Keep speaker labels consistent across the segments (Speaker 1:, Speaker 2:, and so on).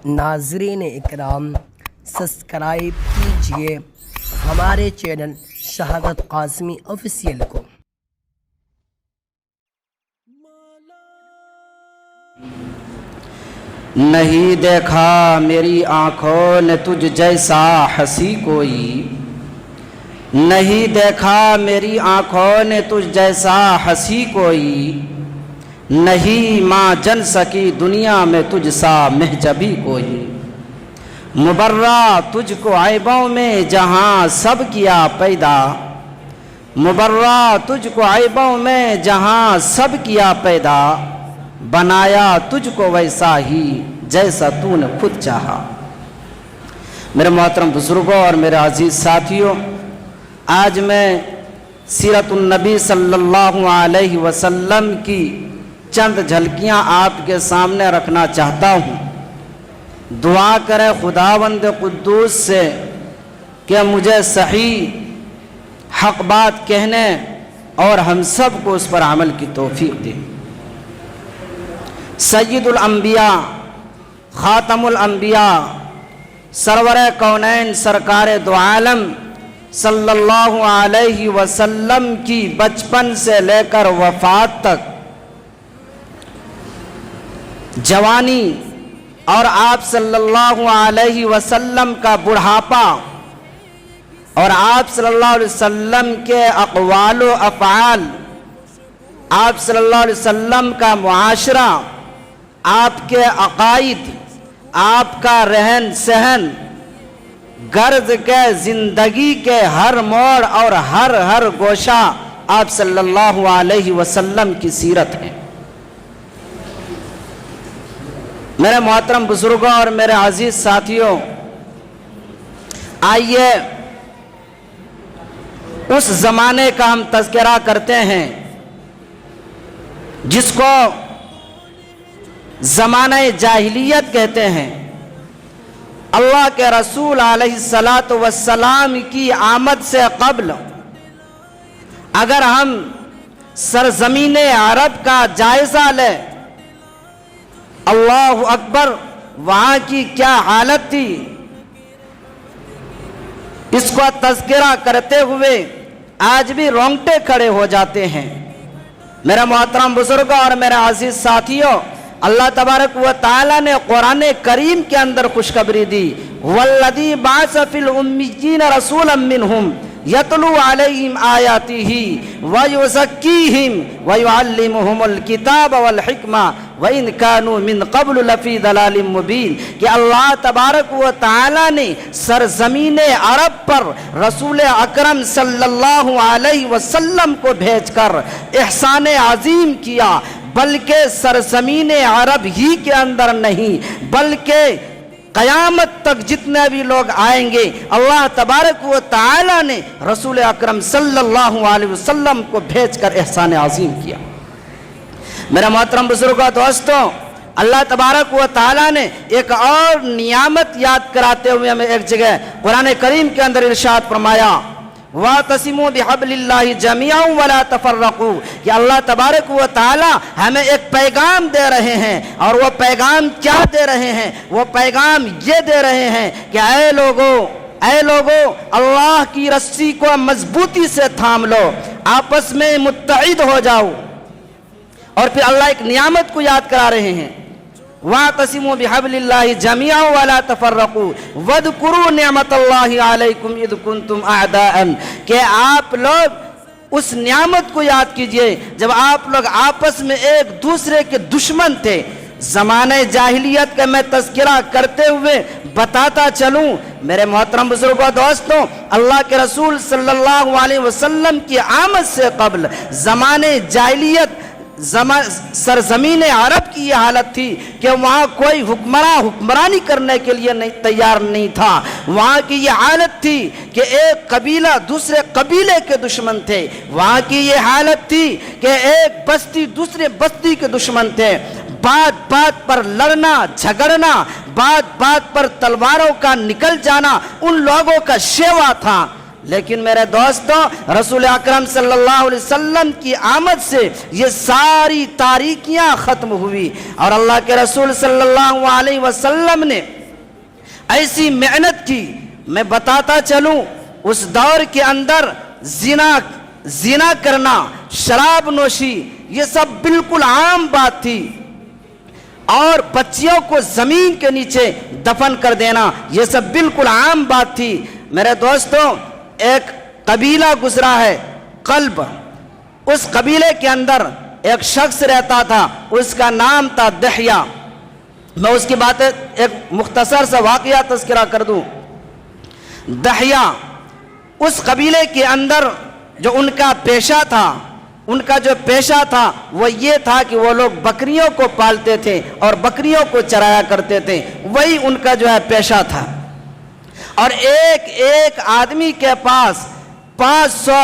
Speaker 1: ناظرین اکرام، سبسکرائب کیجئے ہمارے چینل شہادت قاسمی آفیشیل کو۔
Speaker 2: نہیں دیکھا میری آنکھوں نے تجھ جیسا ہنسی کوئی، نہیں دیکھا میری آنکھوں نے تجھ جیسا ہنسی کوئی، نہیں ماں جن سکی دنیا میں تجھ سا محجبی کوئی، مبرہ تجھ کو عیبوں میں جہاں سب کیا پیدا، مبرہ تجھ کو عیبوں میں جہاں سب کیا پیدا، بنایا تجھ کو ویسا ہی جیسا تو نے خود چاہا۔ میرے محترم بزرگوں اور میرے عزیز ساتھیوں، آج میں سیرت النبی صلی اللہ علیہ وسلم کی چند جھلکیاں آپ کے سامنے رکھنا چاہتا ہوں۔ دعا کرے خداوند قدوس سے کہ مجھے صحیح حق بات کہنے اور ہم سب کو اس پر عمل کی توفیق دے۔ سید الانبیاء، خاتم الانبیاء، سرور کونین، سرکار دو عالم صلی اللہ علیہ وسلم کی بچپن سے لے کر وفات تک جوانی اور آپ صلی اللہ علیہ وسلم کا بڑھاپا اور آپ صلی اللہ علیہ وسلم کے اقوال و افعال، آپ صلی اللہ علیہ وسلم کا معاشرہ، آپ کے عقائد، آپ کا رہن سہن، غرض کے زندگی کے ہر موڑ اور ہر گوشہ آپ صلی اللہ علیہ وسلم کی سیرت ہے۔ میرے محترم بزرگوں اور میرے عزیز ساتھیوں، آئیے اس زمانے کا ہم تذکرہ کرتے ہیں جس کو زمانہ جاہلیت کہتے ہیں۔ اللہ کے رسول علیہ السلام کی آمد سے قبل اگر ہم سرزمین عرب کا جائزہ لیں، اللہ اکبر، وہاں کی کیا حالت تھی، اس کو تذکرہ کرتے ہوئے آج بھی رونگٹے کھڑے ہو جاتے ہیں۔ میرے محترم بزرگوں اور میرے عزیز ساتھیوں، اللہ تبارک و تعالیٰ نے قرآن کریم کے اندر خوشخبری دی، وَالَّذِي بَعَثَ فِي الْأُمِّيِّينَ رَسُولًا مِّنْهُمْ يَتْلُو عَلَيْهِمْ آيَاتِهِ وَيُزَكِّيهِمْ وَيُعَلِّمُهُمُ الْكِتَابَ وَالْحِكْمَةَ وَإِنْ كَانُوا مِنْ قَبْلُ لَفِي ضَلَالٍ مُبِينٍ کہ اللہ تبارک و تعالیٰ نے سرزمین عرب پر رسول اکرم صلی اللہ علیہ وسلم کو بھیج کر احسان عظیم کیا، بلکہ سرزمین عرب ہی کے اندر نہیں بلکہ قیامت تک جتنے بھی لوگ آئیں گے، اللہ تبارک و تعالی نے رسول اکرم صلی اللہ علیہ وسلم کو بھیج کر احسان عظیم کیا۔ میرے محترم بزرگوں، دوستوں، اللہ تبارک و تعالی نے ایک اور نعمت یاد کراتے ہوئے ہمیں ایک جگہ قرآن کریم کے اندر ارشاد فرمایا، وَاعْتَصِمُوا بِحَبْلِ اللَّهِ جَمِيعًا وَلَا تَفَرَّقُوا کہ اللہ تبارک و تعالی ہمیں ایک پیغام دے رہے ہیں، اور وہ پیغام کیا دے رہے ہیں؟ وہ پیغام یہ دے رہے ہیں کہ اے لوگو اللہ کی رسی کو مضبوطی سے تھام لو، آپس میں متحد ہو جاؤ۔ اور پھر اللہ ایک نعمت کو یاد کرا رہے ہیں، وَاعْتَصِمُوا بِحَبْلِ اللَّهِ جَمِيعًا وَلَا تَفَرَّقُوا وَاذْكُرُوا نِعْمَتَ اللَّهِ عَلَيْكُمْ اِذْ كُنْتُمْ أَعْدَاءً کہ آپ لوگ اس نعمت کو یاد کیجئے جب آپ لوگ آپس میں ایک دوسرے کے دشمن تھے۔ زمانہ جاہلیت کا میں تذکرہ کرتے ہوئے بتاتا چلوں، میرے محترم بزرگوں، دوستوں، اللہ کے رسول صلی اللہ علیہ وسلم کی آمد سے قبل زمانہ جاہلیت سرزمین عرب کی یہ حالت تھی کہ وہاں کوئی حکمرانی کرنے کے لیے تیار نہیں تھا۔ وہاں کی یہ حالت تھی کہ ایک قبیلہ دوسرے قبیلے کے دشمن تھے، وہاں کی یہ حالت تھی کہ ایک بستی دوسرے بستی کے دشمن تھے، بات بات پر لڑنا جھگڑنا، بات بات پر تلواروں کا نکل جانا ان لوگوں کا شیوا تھا۔ لیکن میرے دوستوں رسول اکرم صلی اللہ علیہ وسلم کی آمد سے یہ ساری تاریکیاں ختم ہوئی، اور اللہ کے رسول صلی اللہ علیہ وسلم نے ایسی محنت کی. میں بتاتا چلوں اس دور کے اندر زنا کرنا، شراب نوشی، یہ سب بالکل عام بات تھی، اور بچیوں کو زمین کے نیچے دفن کر دینا یہ سب بالکل عام بات تھی. میرے دوستوں ایک قبیلہ گزرا ہے قلب، اس قبیلے کے اندر ایک شخص رہتا تھا، اس کا نام تھا دحیہ. میں اس کی باتیں ایک مختصر سا واقعہ تذکرہ کر دوں. دحیہ اس قبیلے کے اندر جو ان کا پیشہ تھا، ان کا جو پیشہ تھا وہ یہ تھا کہ وہ لوگ بکریوں کو پالتے تھے اور بکریوں کو چرایا کرتے تھے، وہی ان کا جو ہے پیشہ تھا. اور ایک آدمی کے پاس 500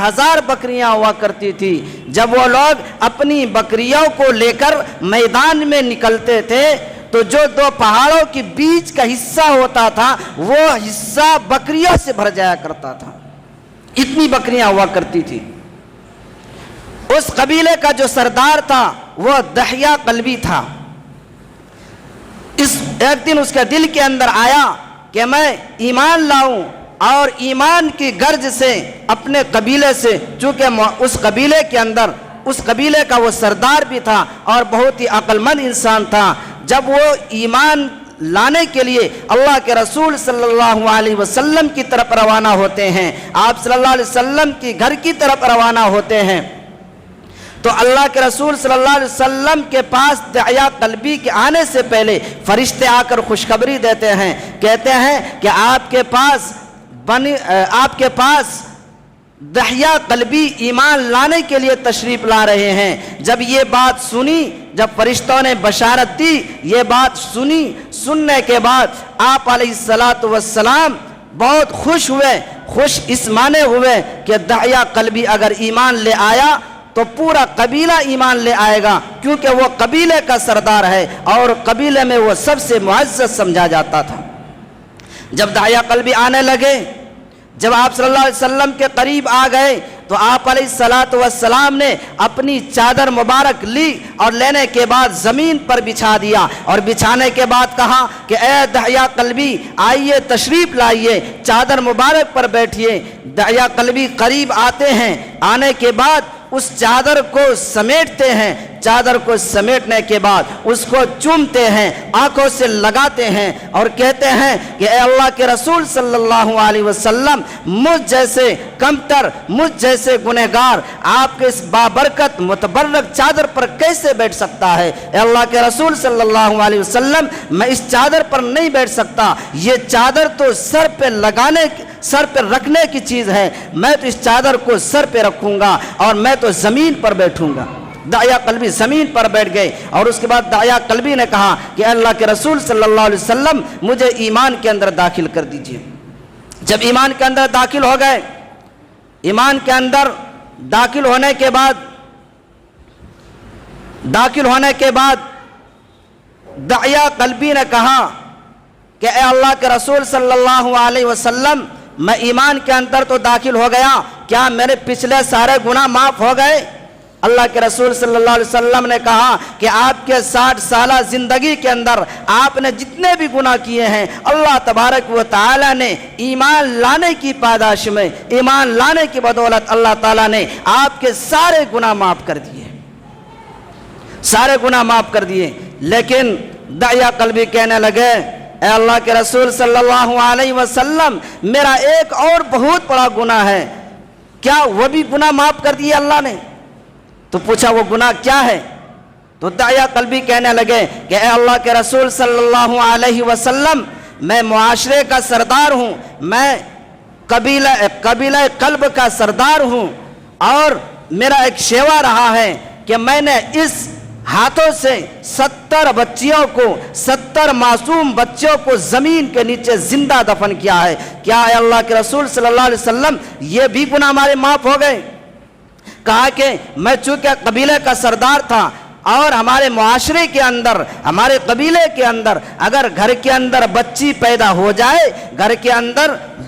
Speaker 2: ہزار بکریاں ہوا کرتی تھی. جب وہ لوگ اپنی بکریوں کو لے کر میدان میں نکلتے تھے تو جو دو پہاڑوں کے بیچ کا حصہ ہوتا تھا وہ حصہ بکریوں سے بھر جایا کرتا تھا، اتنی بکریاں ہوا کرتی تھی. اس قبیلے کا جو سردار تھا وہ دحیہ قلبی تھا. ایک دن اس کے دل کے اندر آیا کہ میں ایمان لاؤں، اور ایمان کی غرض سے اپنے قبیلے سے، چونکہ اس قبیلے کے اندر اس قبیلے کا وہ سردار بھی تھا اور بہت ہی عقل مند انسان تھا. جب وہ ایمان لانے کے لیے اللہ کے رسول صلی اللہ علیہ وسلم کی طرف روانہ ہوتے ہیں، آپ صلی اللہ علیہ وسلم کی گھر کی طرف روانہ ہوتے ہیں، تو اللہ کے رسول صلی اللہ علیہ وسلم کے پاس دحیہ قلبی کے آنے سے پہلے فرشتے آ کر خوشخبری دیتے ہیں، کہتے ہیں کہ آپ کے پاس دحیہ قلبی ایمان لانے کے لیے تشریف لا رہے ہیں. جب یہ بات سنی، جب فرشتوں نے بشارت دی، یہ بات سننے کے بعد آپ علیہ السلام بہت خوش ہوئے. خوش اس معنی ہوئے کہ دحیہ قلبی اگر ایمان لے آیا تو پورا قبیلہ ایمان لے آئے گا، کیونکہ وہ قبیلے کا سردار ہے اور قبیلے میں وہ سب سے معزز سمجھا جاتا تھا. جب دحیہ قلبی آنے لگے، جب آپ صلی اللہ علیہ وسلم کے قریب آ گئے تو آپ علیہ السلام نے اپنی چادر مبارک لی اور لینے کے بعد زمین پر بچھا دیا، اور بچھانے کے بعد کہا کہ اے دحیہ قلبی آئیے تشریف لائیے، چادر مبارک پر بیٹھیے. دحیہ قلبی قریب آتے ہیں، آنے کے بعد اس چادر کو سمیٹتے ہیں، چادر کو سمیٹنے کے بعد اس کو چومتے ہیں، آنکھوں سے لگاتے ہیں اور کہتے ہیں کہ اے اللہ کے رسول صلی اللہ علیہ وسلم، مجھ جیسے کمتر، مجھ جیسے گنہگار آپ کے اس بابرکت متبرک چادر پر کیسے بیٹھ سکتا ہے؟ اے اللہ کے رسول صلی اللہ علیہ وسلم، میں اس چادر پر نہیں بیٹھ سکتا، یہ چادر تو سر پہ رکھنے کی چیز ہے، میں تو اس چادر کو سر پہ رکھوں گا اور میں تو زمین پر بیٹھوں گا. دحیہ قلبی زمین پر بیٹھ گئے، اور اس کے بعد دحیہ قلبی نے کہا کہ اللہ کے رسول صلی اللہ علیہ وسلم مجھے ایمان کے اندر داخل کر دیجئے. جب ایمان کے اندر داخل ہو گئے، ایمان کے اندر داخل ہونے کے بعد دحیہ قلبی نے کہا کہ اے اللہ کے رسول صلی اللہ علیہ وسلم، میں ایمان کے اندر تو داخل ہو گیا، کیا میرے پچھلے سارے گناہ معاف ہو گئے؟ اللہ کے رسول صلی اللہ علیہ وسلم نے کہا کہ آپ کے 60 سالہ زندگی کے اندر آپ نے جتنے بھی گناہ کیے ہیں، اللہ تبارک و تعالی نے ایمان لانے کی پاداش میں، ایمان لانے کی بدولت اللہ تعالی نے آپ کے سارے گناہ معاف کر دیے، سارے گناہ معاف کر دیے. لیکن دحیہ قلبی کہنے لگے اے اللہ کے رسول صلی اللہ علیہ وسلم، میرا ایک اور بہت بڑا گناہ ہے، کیا وہ بھی گناہ معاف کر دیے اللہ نے؟ تو پوچھا وہ گناہ کیا ہے؟ تو دحیہ قلبی کہنے لگے کہ اے اللہ کے رسول صلی اللہ علیہ وسلم، میں معاشرے کا سردار ہوں، میں قبیلہ قلب کا سردار ہوں، اور میرا ایک شیوا رہا ہے کہ میں نے اس ہاتھوں سے 70 معصوم بچوں کو زمین کے نیچے زندہ دفن کیا ہے. کیا اے اللہ کے رسول صلی اللہ علیہ وسلم یہ بھی گناہ ہمارے معاف ہو گئے؟ کہا کہ میں چونکہ قبیلے کا سردار تھا اور ہمارے معاشرے کے اندر، ہمارے قبیلے کے اندر اگر گھر کے اندر بچی پیدا ہو جائے، گھر کے اندر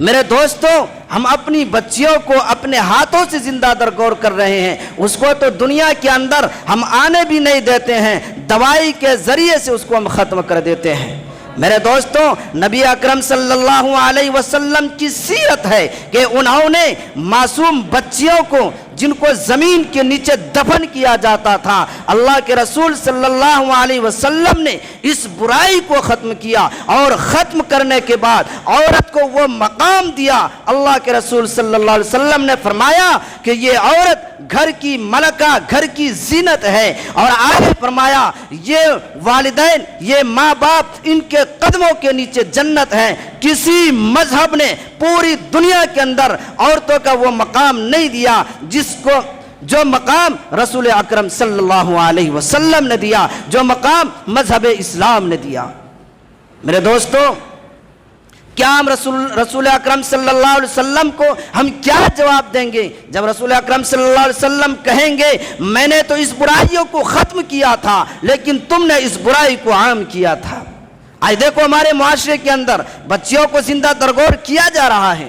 Speaker 2: میرے دوستوں ہم اپنی بچیوں کو اپنے ہاتھوں سے زندہ درگور کر رہے ہیں، اس کو تو دنیا کے اندر ہم آنے بھی نہیں دیتے ہیں، دوائی کے ذریعے سے اس کو ہم ختم کر دیتے ہیں۔ میرے دوستوں نبی اکرم صلی اللہ علیہ وسلم کی سیرت ہے کہ انہوں نے معصوم بچیوں کو جن کو زمین کے نیچے دفن کیا جاتا تھا، اللہ کے رسول صلی اللہ علیہ وسلم نے اس برائی کو ختم کیا، اور ختم کرنے کے بعد عورت کو وہ مقام دیا۔ اللہ کے رسول صلی اللہ علیہ وسلم نے فرمایا کہ یہ عورت گھر کی ملکہ، گھر کی زینت ہے، اور آگے فرمایا یہ والدین، یہ ماں باپ، ان کے قدموں کے نیچے جنت ہے۔ کسی مذہب نے پوری دنیا کے اندر عورتوں کا وہ مقام نہیں دیا جو مقام رسول اکرم صلی اللہ علیہ وسلم نے دیا، جو مقام مذہب اسلام نے دیا۔ میرے دوستو کیا ہم رسول اکرم صلی اللہ علیہ وسلم کو ہم کیا جواب دیں گے جب رسول اکرم صلی اللہ علیہ وسلم کہیں گے میں نے تو اس برائیوں کو ختم کیا تھا لیکن تم نے اس برائی کو عام کیا تھا؟ آج دیکھو ہمارے معاشرے کے اندر بچیوں کو زندہ درگور کیا جا رہا ہے۔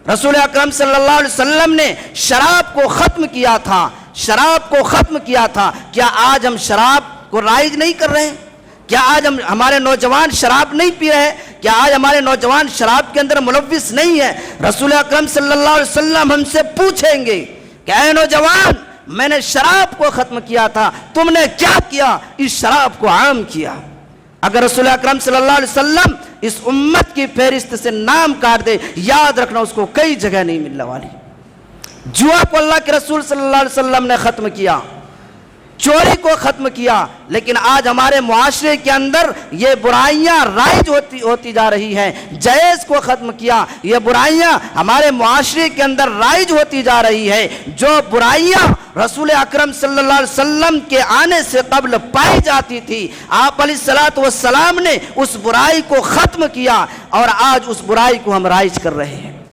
Speaker 2: رسول اکرم صلی اللہ علیہ وسلم نے شراب کو ختم کیا تھا، شراب کو ختم کیا تھا۔ کیا آج ہم شراب کو رائج نہیں کر رہے ہیں؟ کیا آج ہمارے نوجوان شراب نہیں پی رہے ہیں؟ کیا آج ہمارے نوجوان شراب کے اندر ملوث نہیں ہے؟ رسول اکرم صلی اللہ علیہ وسلم ہم سے پوچھیں گے کہ اے نوجوان، میں نے شراب کو ختم کیا تھا، تم نے کیا کیا؟ اس شراب کو عام کیا۔ اگر رسول اکرم صلی اللہ علیہ وسلم اس امت کی فہرست سے نام کاٹ دے، یاد رکھنا اس کو کئی جگہ نہیں ملنے والی۔ جوا کو اللہ کے رسول صلی اللہ علیہ وسلم نے ختم کیا، چوری کو ختم کیا، لیکن آج ہمارے معاشرے کے اندر یہ برائیاں رائج ہوتی جا رہی ہیں۔ جہیز کو ختم کیا، یہ برائیاں ہمارے معاشرے کے اندر رائج ہوتی جا رہی ہے۔ جو برائیاں رسول اکرم صلی اللہ علیہ وسلم کے آنے سے قبل پائی جاتی تھی، آپ علیہ الصلوۃ والسلام نے اس برائی کو ختم کیا، اور آج اس برائی کو ہم رائج کر رہے ہیں۔